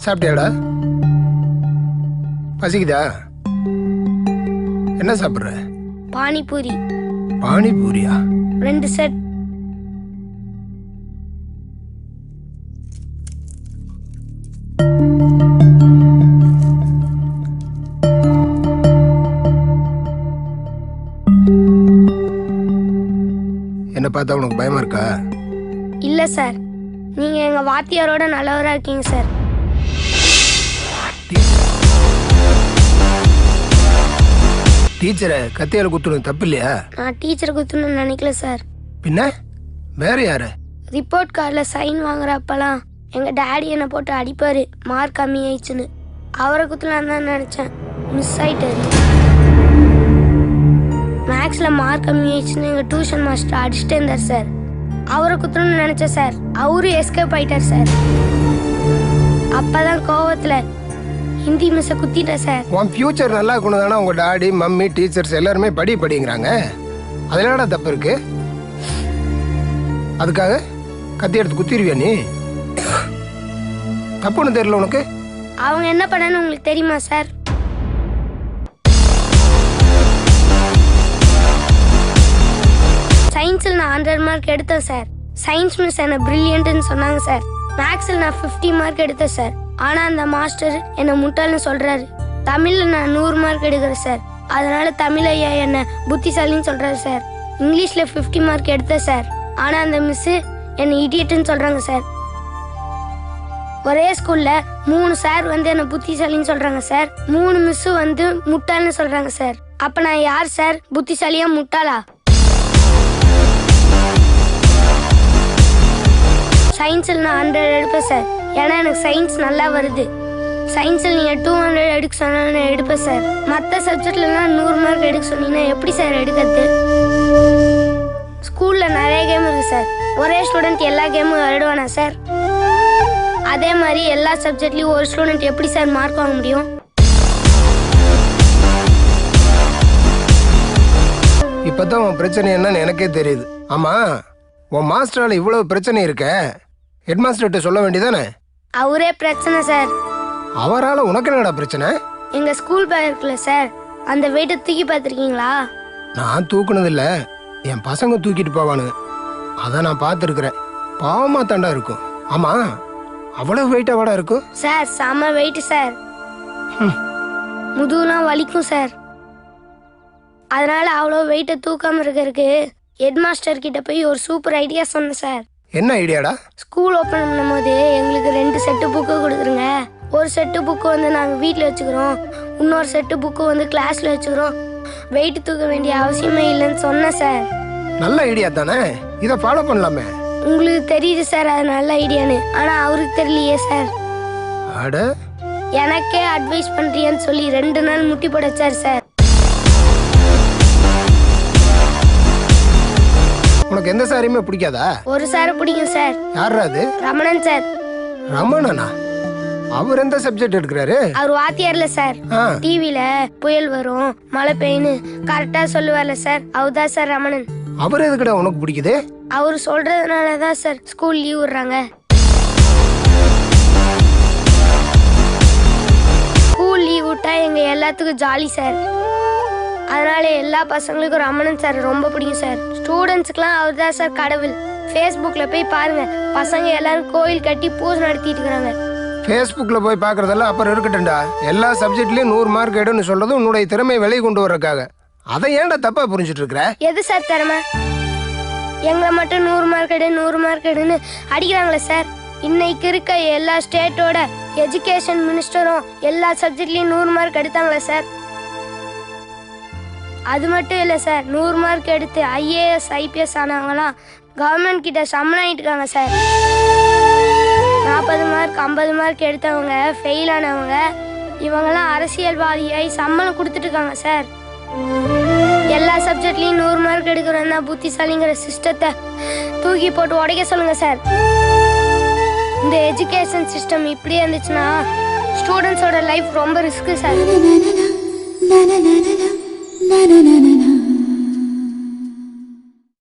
சாப்பிட்டியாடா? பசிக்குதா? என்ன சாப்பிட்ற? பானிபூரி. பானிபூரியா? 2 செட். என்ன பார்த்தா உனக்கு பயமா இருக்கா? இல்ல சார், நீங்க எங்க வாத்தியாரோட நல்லவரா இருக்கீங்க சார். டீச்சரை கத்தியால குத்துறது தப்பு இல்லையா? நான் டீச்சரை குத்தணும்னு நினைக்கல சார். பின்ன வேற யாரு? ரிப்போர்ட் கார்டில் சைன் வாங்குறப்பெல்லாம் எங்க டாடி என்னை போட்டு அடிப்பாரு, மார்க் கம்மி ஆயிடுச்சுன்னு. அவரை குத்தலான்னு தான் நினைச்சேன், மிஸ் ஆயிட்டாரு. மேக்ஸ்ல மார்க் கம்மி ஆயிடுச்சுன்னு எங்க டியூஷன் மாஸ்டர் அடிச்சுட்டே இருந்தார் சார். அவரை குத்தணும்னு நினைச்சேன் சார், அவரு எஸ்கேப் ஆயிட்டார் சார். அப்பதான் கோவத்துல ஹிந்தி மிஸ்ஸை குத்திட்டேன் சார். உன் ஃபியூச்சர் நல்லா இருக்கணும் தானே உங்க டாடி மம்மி டீச்சர்ஸ் எல்லாருமே படிங்கிறாங்க. அதுல என்னடா தப்பு இருக்கு? அதுக்காக கத்தி எடுத்து குத்திடுவியா நீ? தப்புன்னு தெரியல உனக்கு? அவங்க என்ன பண்ணான்னு உங்களுக்கு தெரியுமா சார்? சயின்ஸில் நான் 100 மார்க் எடுத்தேன் சார். சயின்ஸ் மிஸ் என்ன பிரில்லியன்ட்னு சொன்னாங்க சார். மேக்ஸில் நான் 50 மார்க் எடுத்தேன் சார். ஆனால் அந்த மாஸ்டர் என்னை முட்டாள்னு சொல்கிறாரு. தமிழில் நான் 100 மார்க் எடுக்கிறேன் சார். அதனால தமிழ் ஐயா என்னை புத்திசாலின்னு சொல்கிறாரு சார். இங்கிலீஷில் 50 மார்க் எடுத்தேன் சார். ஆனால் அந்த மிஸ்ஸு என்னை இடியட்டுன்னு சொல்கிறாங்க சார். ஒரே ஸ்கூலில் 3 சார் வந்து என்னை புத்திசாலின்னு சொல்கிறாங்க சார். 3 மிஸ்ஸு வந்து முட்டாள்னு சொல்கிறாங்க சார். அப்போ நான் யார் சார், புத்திசாலியா முட்டாளா? சயின்ஸில் நான் 100 எடுப்பேன் சார். ஏன்னா எனக்கு சயின்ஸ் நல்லா வருது. சயின்ஸில் நீங்கள் 200 எடுக்க சொன்னா எடுப்பேன் சார். மற்ற சப்ஜெக்ட்லாம் 100 மார்க் எடுக்க சொன்னீங்கன்னா எப்படி சார் எடுக்கிறது? ஸ்கூலில் நிறைய கேம் இருக்கு சார். ஒரே ஸ்டூடெண்ட் எல்லா கேமும் விளையாடுவானா சார்? அதே மாதிரி எல்லா சப்ஜெக்ட்லையும் ஒரு ஸ்டூடெண்ட் எப்படி சார் மார்க் வாங்க முடியும்? இப்பதான் உன் பிரச்சனை என்னன்னு எனக்கே தெரியுது. ஆமா, உன் மாஸ்டரால இவ்வளவு பிரச்சனை இருக்க, ஹெட் மாஸ்டர்கிட்ட சொல்ல வேண்டியதானே? அவரே பிரச்சனை சார். அவரால உனக்கு என்னடா பிரச்சனை? எங்க ஸ்கூல் பேக் இருக்குல்ல சார், அந்த வெயிட்டை தூக்கி பார்த்துருக்கீங்களா? நான் தூக்குனது இல்ல, என் பசங்க தூக்கிட்டு போவானுங்க. அதான் நான் பார்த்துருக்கிறேன். பாவமா தாண்டா இருக்கும். ஆமா, அவ்வளவு வெயிட்டா வாடா இருக்கும் சார். செம வெயிட் சார். முதுகுலாம் வலிக்கும் சார். அதனால அவ்வளோ வெயிட்டை தூக்காம இருக்கிறதுக்கு ஹெட் மாஸ்டர் கிட்ட போய் ஒரு சூப்பர் ஐடியா சொன்னேன் சார். என்ன ஐடியாடா? ஸ்கூல் ஓப்பன் பண்ணும்போது எங்களுக்கு 2 செட்டு புக்கு கொடுத்துருங்க. ஒரு செட்டு புக்கு வந்து நாங்கள் வீட்டில் வச்சுக்கிறோம், இன்னொரு செட்டு புக்கு வந்து கிளாஸில் வச்சுக்கிறோம். வெயிட் தூக்க வேண்டிய அவசியமே இல்லைன்னு சொன்னேன் சார். நல்ல ஐடியா தானே, இதை ஃபாலோ பண்ணலாமே. உங்களுக்கு தெரியுது சார் அது நல்ல ஐடியான்னு, ஆனால் அவருக்கு தெரியலையே சார். அட, எனக்கே அட்வைஸ் பண்ணுறியான்னு சொல்லி 2 நாள் முட்டி போடச்சார் சார். உனக்கு எந்த சாரையுமே பிடிக்காதா? ஒரு சாரை பிடிக்கும் சார். யாரா அது? ரமணன் சார். ரமணனா? அவர் எந்த சப்ஜெக்ட் எடுக்கிறாரு? அவர் வாத்தியார்ல சார். டிவில புயல் வரும், மழை பெய்யுன்னு கரெக்டா சொல்லுவார்ல சார், அவர்தான் சார் ரமணன். அவர் எதுக்குடா உனக்கு பிடிக்குது? அவர் சொல்றதுனாலதான் சார் ஸ்கூல் லீவ் விடுறாங்க. ஸ்கூல் லீவ் விட்டா எங்க எல்லாத்துக்கும் ஜாலி சார். அதனால எல்லா பசங்களுக்கும் ரமணன் சார் ரொம்ப பிடிக்கும் சார். ஸ்டூடெண்ட்ஸுக்குலாம் அவர் தான் சார் கடவுள். ஃபேஸ்புக்கில் போய் பாருங்க, பசங்க எல்லாரும் கோயில் கட்டி பூஜை நடத்திட்டு இருக்கிறாங்க. ஃபேஸ்புக்கில் போய் பார்க்கறதெல்லாம் அப்புறம் இருக்கட்டும்டா. எல்லா சப்ஜெக்ட்லேயும் 100 மார்க் எடுன்னு சொல்றது உன்னுடைய திறமையை வெளியே கொண்டு வர்றதுக்காக. அதை ஏன்டா தப்பா புரிஞ்சுட்டு இருக்கிற? எது சார் திறமை? எங்களை மட்டும் 100 மார்க் எடு 100 மார்க் எடுன்னு அடிக்கிறாங்களே சார். இன்னைக்கு இருக்க எல்லா ஸ்டேட்டோட எஜுகேஷன் மினிஸ்டரும் எல்லா சப்ஜெக்ட்லேயும் 100 மார்க் எடுத்தாங்களே சார். அது மட்டும் இல்லை சார், 100 மார்க் எடுத்து IAS IPS ஆனவங்களாம் கவர்மெண்ட் கிட்ட சம்மன் ஆகிட்டு இருக்காங்க சார். 40 மார்க் 50 மார்க் எடுத்தவங்க ஃபெயில் ஆனவங்க இவங்கெல்லாம் அரசியல்வாதியாய் சம்மளம் கொடுத்துட்டு இருக்காங்க சார். எல்லா சப்ஜெக்ட்லையும் 100 மார்க் எடுக்கிறோன்னா புத்திசாலிங்கிற சிஸ்டத்தை தூக்கி போட்டு உடைக்க சொல்லுங்க சார். இந்த எஜுகேஷன் சிஸ்டம் இப்படியே இருந்துச்சுன்னா ஸ்டூடெண்ட்ஸோட லைஃப் ரொம்ப ரிஸ்க்கு சார்.